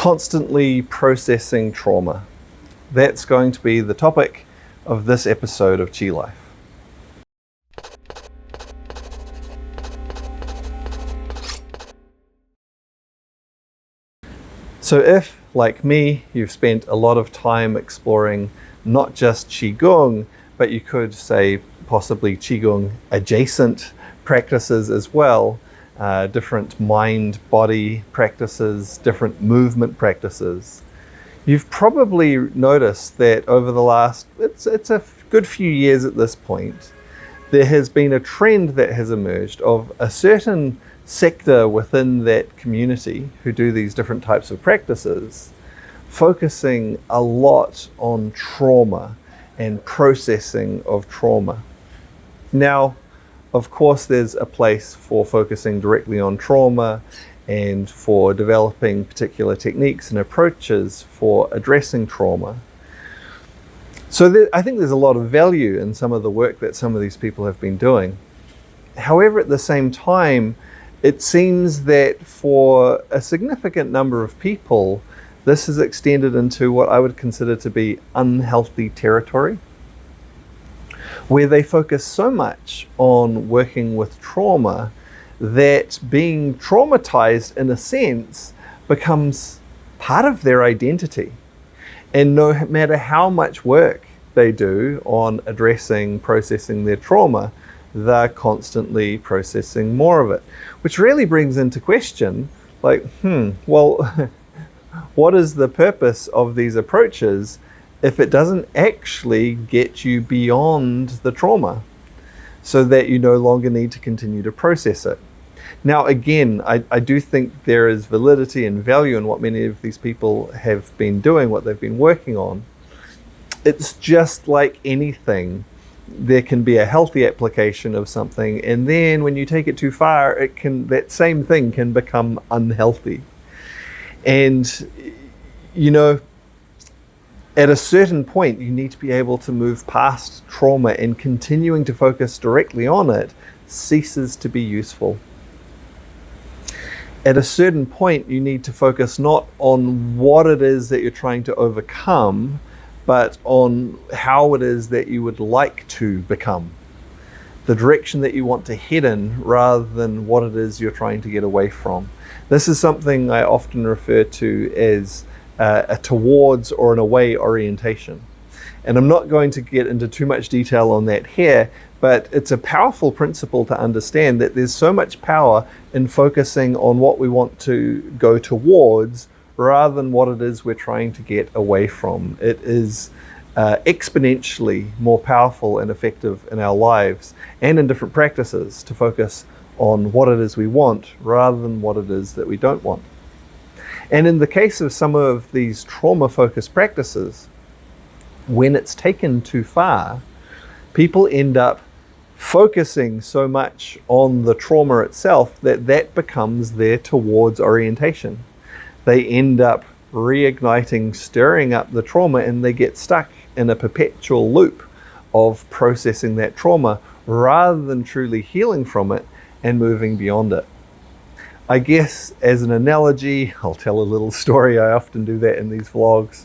constantly processing trauma. That's going to be the topic of this episode of Chi Life. So if, like me, you've spent a lot of time exploring not just Qigong, but you could say possibly Qigong adjacent practices as well, different mind-body practices, different movement practices, you've probably noticed that over the last, it's a good few years at this point, there has been a trend that has emerged of a certain sector within that community who do these different types of practices, focusing a lot on trauma and processing of trauma. Now, of course, there's a place for focusing directly on trauma and for developing particular techniques and approaches for addressing trauma. So I think there's a lot of value in some of the work that some of these people have been doing. However, at the same time, it seems that for a significant number of people, this has extended into what I would consider to be unhealthy territory, where they focus so much on working with trauma that being traumatized, in a sense, becomes part of their identity. And no matter how much work they do on addressing, processing their trauma, they're constantly processing more of it, which really brings into question, like, well, what is the purpose of these approaches if it doesn't actually get you beyond the trauma so that you no longer need to continue to process it? Now, again, I do think there is validity and value in what many of these people have been doing, what they've been working on. It's just like anything. There can be a healthy application of something, and then when you take it too far, that same thing can become unhealthy. And, at a certain point, you need to be able to move past trauma, and continuing to focus directly on it ceases to be useful. At a certain point, you need to focus not on what it is that you're trying to overcome, but on how it is that you would like to become, the direction that you want to head in, rather than what it is you're trying to get away from. This is something I often refer to as a towards or an away orientation. And I'm not going to get into too much detail on that here, but it's a powerful principle to understand that there's so much power in focusing on what we want to go towards rather than what it is we're trying to get away from. It is exponentially more powerful and effective in our lives and in different practices to focus on what it is we want rather than what it is that we don't want. And in the case of some of these trauma-focused practices, when it's taken too far, people end up focusing so much on the trauma itself that becomes their towards orientation. They end up reigniting, stirring up the trauma, and they get stuck in a perpetual loop of processing that trauma rather than truly healing from it and moving beyond it. I guess as an analogy, I'll tell a little story. I often do that in these vlogs,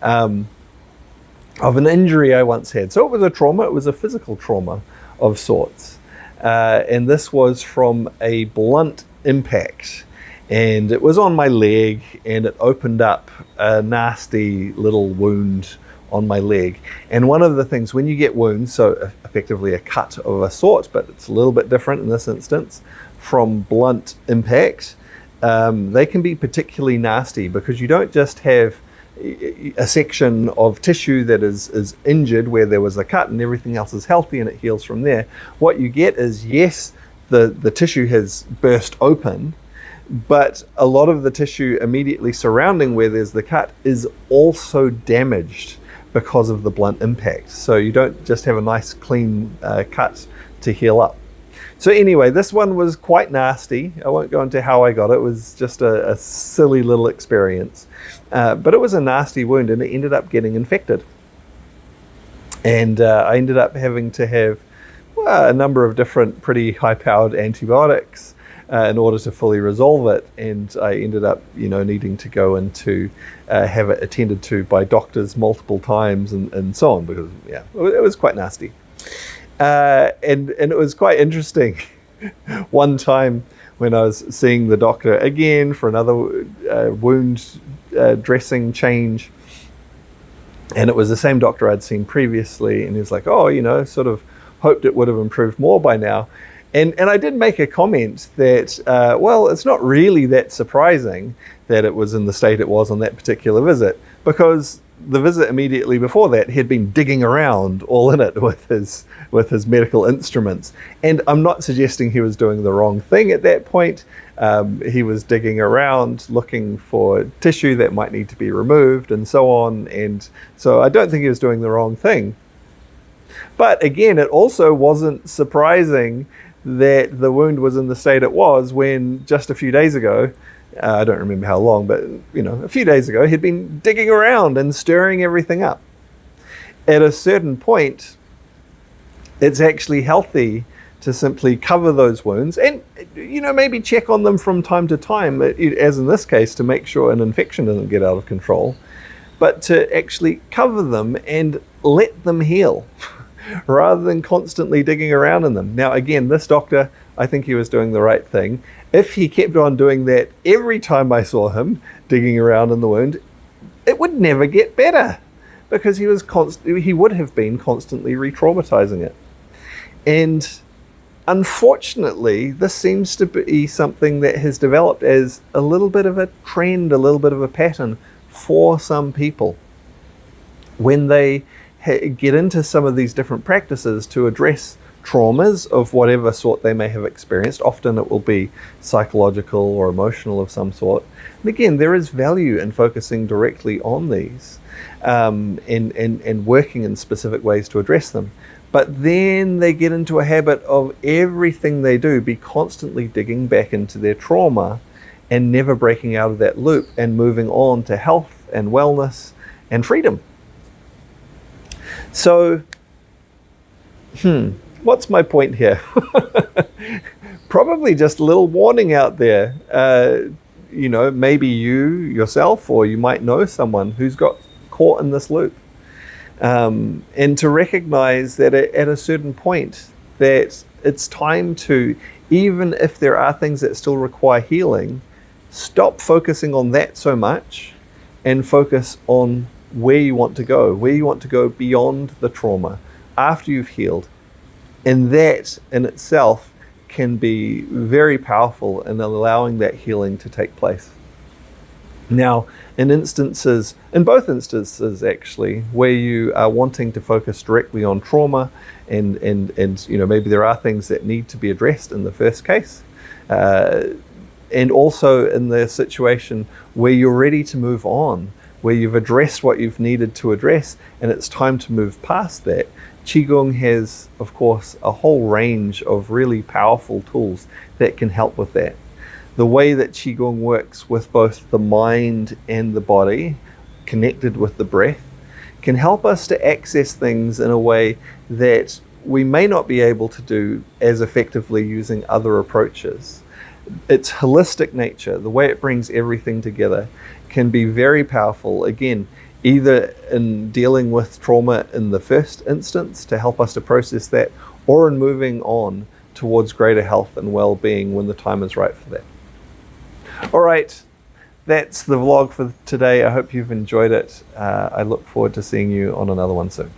of an injury I once had. So it was a trauma, it was a physical trauma of sorts. And this was from a blunt impact. And it was on my leg, and it opened up a nasty little wound on my leg. And one of the things, when you get wounds, so effectively a cut of a sort, but it's a little bit different in this instance, from blunt impact, they can be particularly nasty because you don't just have a section of tissue that is injured where there was a cut and everything else is healthy and it heals from there. What you get is, yes, the tissue has burst open, but a lot of the tissue immediately surrounding where there's the cut is also damaged because of the blunt impact. So you don't just have a nice clean cut to heal up. So anyway, this one was quite nasty. I won't go into how I got it. It was just a silly little experience. But it was a nasty wound, and it ended up getting infected. And I ended up having to have a number of different pretty high-powered antibiotics in order to fully resolve it. And I ended up, needing to go in to have it attended to by doctors multiple times and so on, because it was quite nasty. And it was quite interesting. One time when I was seeing the doctor again for another wound dressing change, and it was the same doctor I'd seen previously, and he was like, sort of hoped it would have improved more by now. And I did make a comment that, it's not really that surprising that it was in the state it was on that particular visit, because the visit immediately before that, he'd been digging around all in it with his medical instruments. And I'm not suggesting he was doing the wrong thing at that point. He was digging around looking for tissue that might need to be removed and so on. And so I don't think he was doing the wrong thing. But again, it also wasn't surprising that the wound was in the state it was when just a few days ago, I don't remember how long, but a few days ago, he'd been digging around and stirring everything up. At a certain point, it's actually healthy to simply cover those wounds and, maybe check on them from time to time, as in this case, to make sure an infection doesn't get out of control, but to actually cover them and let them heal rather than constantly digging around in them. Now, again, this doctor, I think he was doing the right thing. If he kept on doing that every time I saw him digging around in the wound, it would never get better, because he would have been constantly re-traumatizing it. And unfortunately, this seems to be something that has developed as a little bit of a trend, a little bit of a pattern for some people. When they get into some of these different practices to address traumas of whatever sort they may have experienced, often it will be psychological or emotional of some sort. And again, there is value in focusing directly on these and working in specific ways to address them. But then they get into a habit of everything they do be constantly digging back into their trauma and never breaking out of that loop and moving on to health and wellness and freedom. So, what's my point here? Probably just a little warning out there. Maybe you yourself, or you might know someone who's got caught in this loop. And to recognize that at a certain point that it's time to, even if there are things that still require healing, stop focusing on that so much and focus on where you want to go beyond the trauma after you've healed. And that in itself can be very powerful in allowing that healing to take place. Now, in both instances actually, where you are wanting to focus directly on trauma and maybe there are things that need to be addressed in the first case, and also in the situation where you're ready to move on, where you've addressed what you've needed to address and it's time to move past that. Qigong has, of course, a whole range of really powerful tools that can help with that. The way that Qigong works with both the mind and the body, connected with the breath, can help us to access things in a way that we may not be able to do as effectively using other approaches. Its holistic nature, the way it brings everything together, can be very powerful, again, either in dealing with trauma in the first instance to help us to process that, or in moving on towards greater health and well-being when the time is right for that. All right, that's the vlog for today. I hope you've enjoyed it. I look forward to seeing you on another one soon.